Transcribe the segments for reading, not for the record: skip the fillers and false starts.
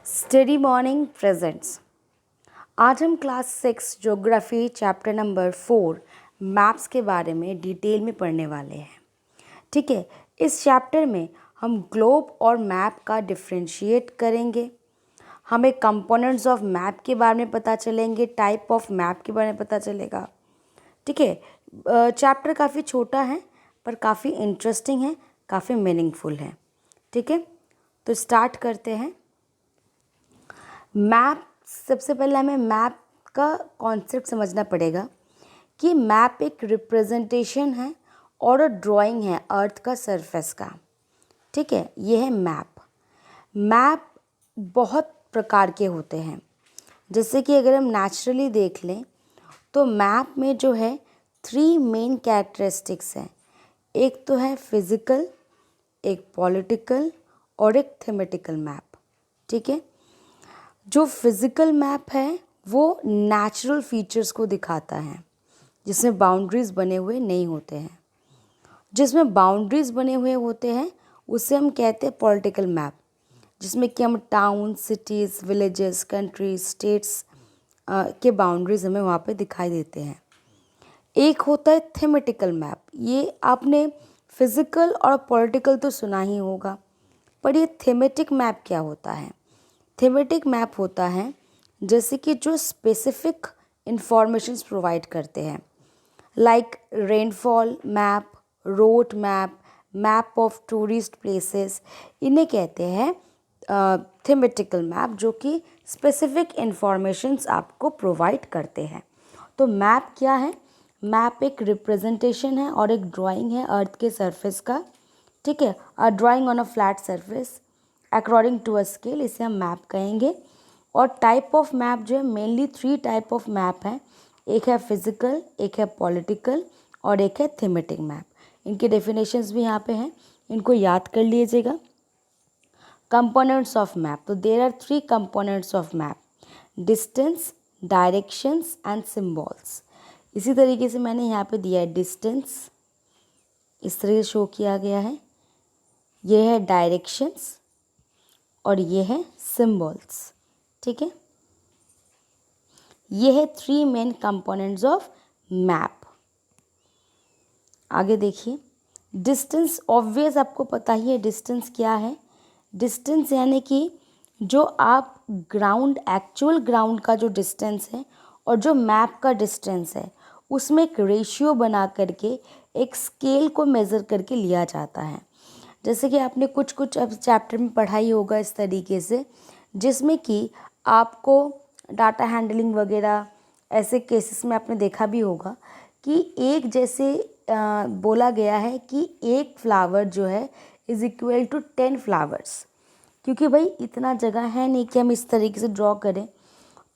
Study morning presents. आज हम class 6 geography chapter number 4 maps के बारे में डिटेल में पढ़ने वाले हैं। ठीक है, इस चैप्टर में हम ग्लोब और मैप का डिफ्रेंशिएट करेंगे। हमें कंपोनेंट्स ऑफ मैप के बारे में पता चलेंगे, टाइप ऑफ मैप के बारे में पता चलेगा। ठीक है, चैप्टर काफ़ी छोटा है पर काफ़ी इंटरेस्टिंग है, काफ़ी मीनिंगफुल है। ठीक है, तो स्टार्ट करते हैं। मैप, सबसे पहले हमें मैप का कॉन्सेप्ट समझना पड़ेगा कि मैप एक रिप्रेजेंटेशन है और ड्राइंग है अर्थ का सरफेस का। ठीक है, ये है मैप। मैप बहुत प्रकार के होते हैं। जैसे कि अगर हम नेचुरली देख लें तो मैप में जो है 3 मेन कैरेक्टरिस्टिक्स हैं। एक तो है फिज़िकल, एक पॉलिटिकल और एक थीमेटिकल मैप। ठीक है, जो फिज़िकल मैप है वो नेचुरल फीचर्स को दिखाता है जिसमें बाउंड्रीज बने हुए नहीं होते हैं। जिसमें बाउंड्रीज बने हुए होते हैं उसे हम कहते हैं पॉलिटिकल मैप, जिसमें कि हम town, cities, villages, countries, states के बाउंड्रीज हमें वहाँ पे दिखाई देते हैं। एक होता है थीमेटिकल मैप। ये आपने फिज़िकल और पॉलिटिकल तो सुना ही होगा, पर ये थीमेटिक मैप क्या होता है? थीमेटिक मैप होता है जैसे कि जो स्पेसिफिक इंफॉर्मेशंस प्रोवाइड करते हैं, like rainfall map, road map, map of tourist places, इन्हें कहते हैं थीमेटिकल मैप, जो कि स्पेसिफिक इंफॉर्मेशंस आपको प्रोवाइड करते हैं। तो मैप क्या है? मैप एक रिप्रेजेंटेशन है और एक ड्राइंग है अर्थ के सरफेस का। ठीक है, a drawing on a flat surface according to a scale, इसे हम मैप कहेंगे। और टाइप ऑफ मैप जो है, मेनली 3 टाइप ऑफ मैप हैं। एक है फिजिकल, एक है पॉलिटिकल और एक है थीमेटिक मैप। इनके डेफिनेशंस भी यहाँ पे हैं, इनको याद कर लीजिएगा। कंपोनेंट्स ऑफ मैप, तो there are 3 components of map: distance, directions and symbols. इसी तरीके से मैंने यहाँ पे दिया है डिस्टेंस, इस तरह से शो किया गया है। ये है डायरेक्शंस और ये है सिम्बल्स। ठीक है, ये है 3 मेन कंपोनेंट्स ऑफ मैप। आगे देखिए, डिस्टेंस, ऑब्वियस आपको पता ही है डिस्टेंस क्या है। डिस्टेंस यानी कि जो आप ग्राउंड, एक्चुअल ग्राउंड का जो डिस्टेंस है और जो मैप का डिस्टेंस है, उसमें एक रेशियो बना करके एक स्केल को मेज़र करके लिया जाता है। जैसे कि आपने कुछ अब चैप्टर में पढ़ाई होगा इस तरीके से, जिसमें कि आपको डाटा हैंडलिंग वगैरह ऐसे केसेस में आपने देखा भी होगा कि एक जैसे बोला गया है कि एक फ्लावर जो है इज़ इक्वल टू 10 फ्लावर्स, क्योंकि भाई इतना जगह है नहीं कि हम इस तरीके से ड्रॉ करें।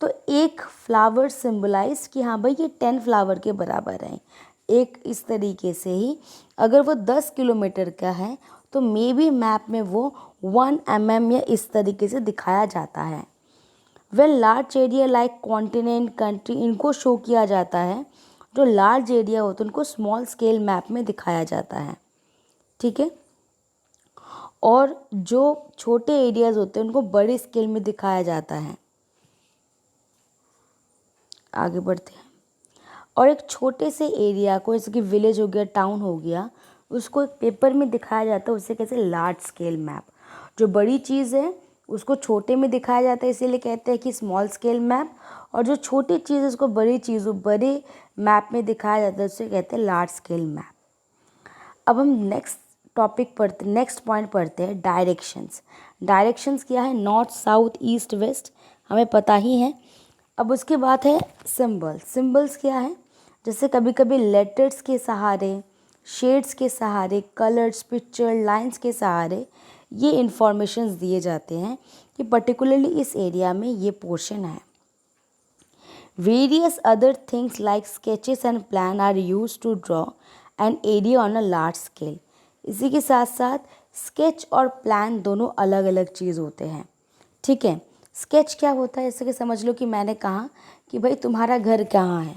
तो एक फ्लावर सिंबलाइज कि हाँ भाई ये 10 फ्लावर के बराबर है। एक इस तरीके से ही अगर वो 10 किलोमीटर का है तो मे बी मैप में वो 1 mm या इस तरीके से दिखाया जाता है। When large area like continent, country, इनको शो किया जाता है। जो लार्ज एरिया होते हैं उनको स्मॉल स्केल मैप में दिखाया जाता है। ठीक है, और जो छोटे एरियाज होते हैं उनको बड़े स्केल में दिखाया जाता है। आगे बढ़ते हैं। और एक छोटे से एरिया को, जैसे कि विलेज हो गया, टाउन हो गया, उसको एक पेपर में दिखाया जाता है, उसे कहते हैं लार्ज स्केल मैप। जो बड़ी चीज़ है उसको छोटे में दिखाया जाता है, इसीलिए कहते हैं कि स्मॉल स्केल मैप। और जो छोटी चीज़ है उसको बड़ी चीज़ बड़े मैप में दिखाया जाता है, उसे कहते हैं लार्ज स्केल मैप। अब हम नेक्स्ट पॉइंट पढ़ते हैं, डायरेक्शंस। डायरेक्शंस क्या है? नॉर्थ, साउथ, ईस्ट, वेस्ट, हमें पता ही है। अब उसके बाद है सिंबल्स। सिंबल्स क्या है? जैसे कभी कभी लेटर्स के सहारे, शेड्स के सहारे, कलर्स, पिक्चर, लाइंस के सहारे ये इंफॉर्मेशंस दिए जाते हैं कि पर्टिकुलरली इस एरिया में ये पोर्शन है। Various other things like sketches and plan are used to draw an area on a large scale. इसी के साथ साथ स्केच और प्लान दोनों अलग अलग चीज़ होते हैं। ठीक है, स्केच क्या होता है? जैसे कि समझ लो कि मैंने कहा कि भाई तुम्हारा घर कहाँ है,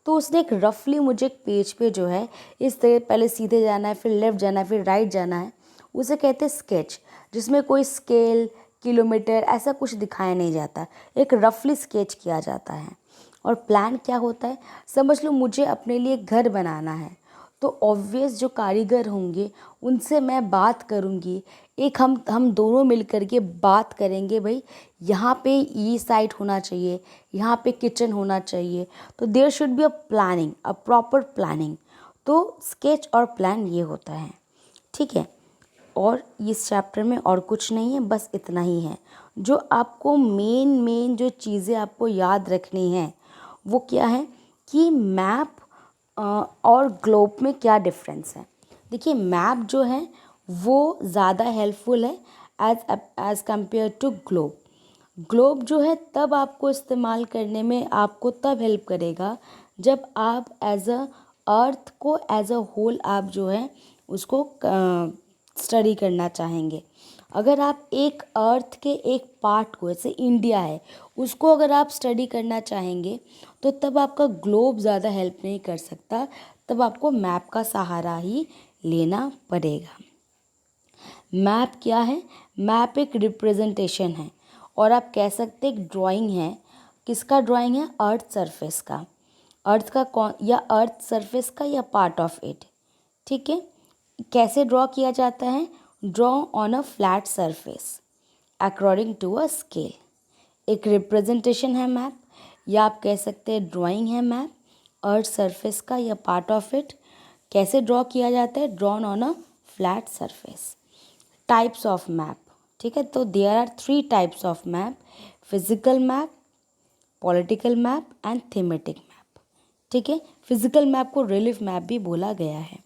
तो उसने एक रफली मुझे एक पेज पे जो है इस तरह पहले सीधे जाना है, फिर लेफ़्ट जाना है, फिर राइट जाना है, उसे कहते हैं स्केच, जिसमें कोई स्केल किलोमीटर ऐसा कुछ दिखाया नहीं जाता, एक रफली स्केच किया जाता है। और प्लान क्या होता है, समझ लो मुझे अपने लिए घर बनाना है, तो ऑब्वियस जो कारीगर होंगे उनसे मैं बात करूँगी, एक हम दोनों मिल कर के बात करेंगे, भाई यहाँ पे ये साइट होना चाहिए, यहाँ पे किचन होना चाहिए, तो there should be a planning, a proper planning. तो स्केच और प्लान ये होता है, ठीक है। और इस चैप्टर में और कुछ नहीं है, बस इतना ही है। जो आपको मेन जो चीज़ें आपको याद रखनी है वो क्या है कि मैप और ग्लोब में क्या डिफरेंस है। देखिए मैप जो है वो ज़्यादा हेल्पफुल है as compare to globe. Globe जो है तब आपको इस्तेमाल करने में आपको तब हेल्प करेगा जब आप एज अ अर्थ को एज अ होल आप जो है उसको स्टडी करना चाहेंगे। अगर आप एक अर्थ के एक पार्ट को, जैसे इंडिया है, उसको अगर आप स्टडी करना चाहेंगे तो तब आपका ग्लोब ज़्यादा हेल्प नहीं कर सकता, तब आपको मैप का सहारा ही लेना पड़ेगा। मैप क्या है, मैप एक रिप्रेजेंटेशन है, और आप कह सकते एक ड्राइंग है। किसका ड्राइंग है, अर्थ सरफेस का, अर्थ का कौन, या अर्थ सरफेस का या पार्ट ऑफ इट, ठीक है। कैसे ड्रॉ किया जाता है, draw on a flat surface according to a scale. एक रिप्रेजेंटेशन है मैप, या आप कह सकते हैं ड्राइंग है मैप अर्थ सरफेस का या पार्ट ऑफ इट। कैसे ड्रॉ किया जाता है, drawn on a flat surface. Types of map, ठीक है, तो there are 3 types of map, physical map, political map and thematic map, ठीक है। फिजिकल मैप को रिलीफ मैप भी बोला गया है।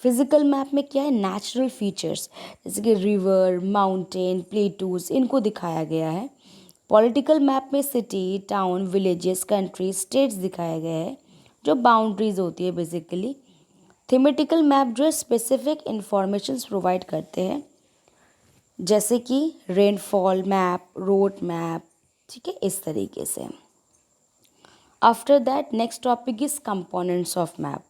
फिजिकल मैप में क्या है, नेचुरल फीचर्स जैसे कि रिवर, माउंटेन, प्लेटूज, इनको दिखाया गया है। पॉलिटिकल मैप में city, town, villages, country, states दिखाया गया है, जो बाउंड्रीज होती है बेसिकली। थीमेटिकल मैप जो है स्पेसिफिक इंफॉर्मेशंस प्रोवाइड करते हैं, जैसे कि रेनफॉल मैप, रोड मैप, ठीक है, इस तरीके से। After that next topic is components of map.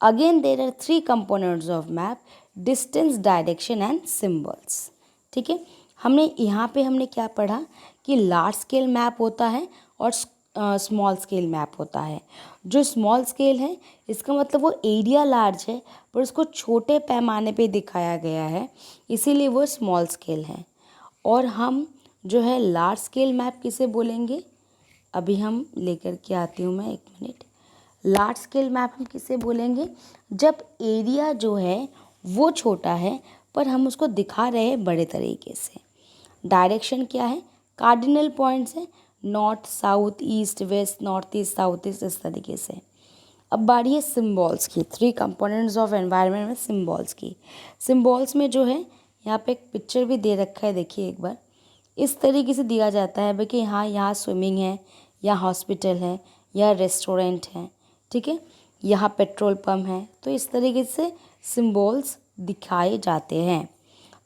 Again there are 3 components of map, distance, direction and symbols, ठीक है। हमने क्या पढ़ा कि लार्ज स्केल मैप होता है और स्मॉल स्केल मैप होता है। जो स्मॉल स्केल है इसका मतलब वो एरिया लार्ज है पर उसको छोटे पैमाने पे दिखाया गया है, इसीलिए वो स्मॉल स्केल है। और हम जो है लार्ज स्केल मैप किसे बोलेंगे, अभी हम लेकर के आती हूँ मैं, 1 मिनट। लार्ज स्केल मैप हम किसे बोलेंगे, जब एरिया जो है वो छोटा है पर हम उसको दिखा रहे हैं बड़े तरीके से। डायरेक्शन क्या है, कार्डिनल पॉइंट्स है, north, south, east, west, north east, south east, इस तरीके से। अब बारी है सिम्बॉल्स की, 3 कंपोनेंट्स ऑफ एनवायरनमेंट में सिम्बॉल्स की। सिम्बॉल्स में जो है यहाँ पे एक पिक्चर भी दे रखा है, देखिए एक बार। इस तरीके से दिया जाता है भाई कि हाँ यहाँ स्विमिंग है, यहाँ हॉस्पिटल है, यहाँ रेस्टोरेंट है, ठीक है, यहाँ पेट्रोल पंप है। तो इस तरीके से सिम्बॉल्स दिखाए जाते हैं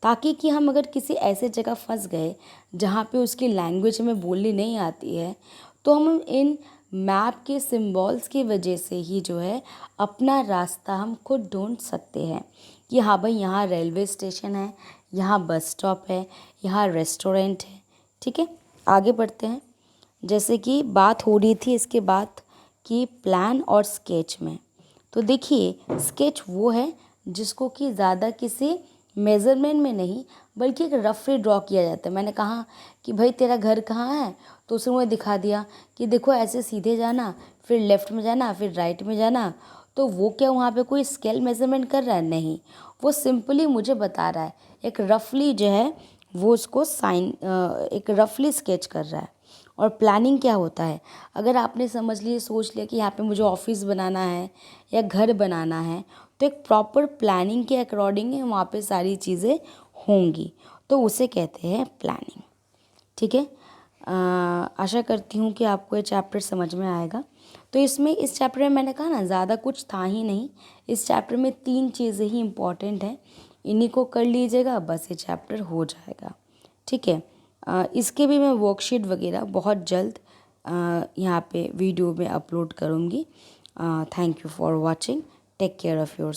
ताकि कि हम अगर किसी ऐसे जगह फंस गए जहाँ पे उसकी लैंग्वेज हमें बोलनी नहीं आती है, तो हम इन मैप के सिम्बॉल्स की वजह से ही जो है अपना रास्ता हम खुद ढूंढ सकते हैं कि हाँ भाई यहाँ रेलवे स्टेशन है, यहाँ बस स्टॉप है, यहाँ रेस्टोरेंट है, ठीक है। आगे बढ़ते हैं। जैसे कि बात हो रही थी इसके बाद कि प्लान और स्केच में, तो देखिए स्केच वो है जिसको कि ज़्यादा किसी मेज़रमेंट में नहीं बल्कि एक रफली ड्रॉ किया जाता है। मैंने कहा कि भाई तेरा घर कहाँ है, तो उसने मुझे दिखा दिया कि देखो ऐसे सीधे जाना, फिर लेफ़्ट में जाना, फिर राइट में जाना। तो वो क्या वहाँ पे कोई स्केल मेज़रमेंट कर रहा है, नहीं, वो सिंपली मुझे बता रहा है, एक रफली जो है वो उसको एक रफली स्केच कर रहा है। और प्लानिंग क्या होता है, अगर आपने समझ लिए सोच लिया कि यहाँ पे मुझे ऑफिस बनाना है या घर बनाना है, तो एक प्रॉपर प्लानिंग के अकॉर्डिंग है वहाँ पे सारी चीज़ें होंगी, तो उसे कहते हैं प्लानिंग, ठीक है। आशा करती हूँ कि आपको ये चैप्टर समझ में आएगा। तो इस चैप्टर में मैंने कहा ना ज़्यादा कुछ था ही नहीं, इस चैप्टर में 3 चीज़ें ही इम्पॉर्टेंट हैं, इन्हीं को कर लीजिएगा बस ये चैप्टर हो जाएगा, ठीक है। इसके भी मैं वर्कशीट वगैरह बहुत जल्द यहाँ पे वीडियो में अपलोड करूँगी। Thank you for watching, take care of your